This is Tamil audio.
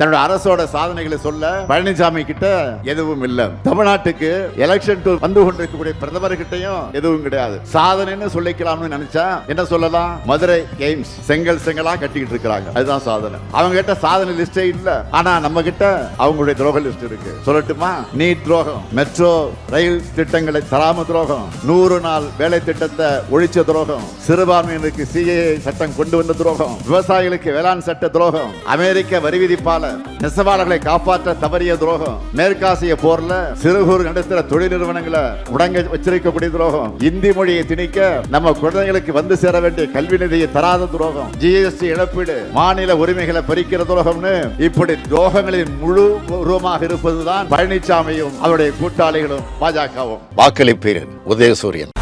தன்னோட அரசோட சாதனைகளை சொல்ல பழனிசாமி கிட்ட எதுவும் இல்ல. தமிழ்நாட்டுக்கு எலெக்ஷன் வந்து கொண்டிருக்கக்கூடிய பிரதமர் கிட்டையும் எதுவும் கிடையாது. சாதனைன்னு சொல்லிக்கலாம்னு நினைச்சா என்ன சொல்லலாம்? மதுரை எய்ம்ஸ் செங்கல் செங்கலா கட்டிக்கிட்டு இருக்காங்க, அதுதான் சாதனை. அவங்க கிட்ட சாதனை லிஸ்டே இல்ல. ஆனா நம்ம கிட்ட அவங்களுடைய துரோக லிஸ்ட் இருக்கு. சொல்லட்டுமா? நீட் துரோகம், மெட்ரோ ரயில் திட்டங்களை தராம துரோகம், 100 நாள் வேலை திட்டத்தை ஒழிச்ச துரோகம், சிறுபான்மையினருக்கு சிஏஏ சட்டம் கொண்டு வந்த துரோகம், விவசாயிகளுக்கு வேளாண் சட்ட துரோகம், அமெரிக்க வரி விதிப்பாளர் நெசவாளர்களை காப்பாற்ற தவறிய துரோகம், மேற்காசிய போர்ல சிறு குறு நடுத்தர தொழில் நிறுவனங்களை முடங்க வச்சிருக்கக்கூடிய துரோகம், இந்தி மொழியை திணிக்க நம்ம குழந்தைகளுக்கு வந்து சேர வேண்டிய கல்வி நிதியை தராத துரோகம், ஜிஎஸ்டி இழப்பீடு, மாநில உரிமைகளை பறிக்கிற துரோகம்னு இப்படி துரோகங்களின் முழு உருவமாக இருப்பதுதான் பழனிசாமியும் அவருடைய கூட்டாளிகளும் பாஜகவும். வாக்களிப்பீர்கள். உதயசூரியன்.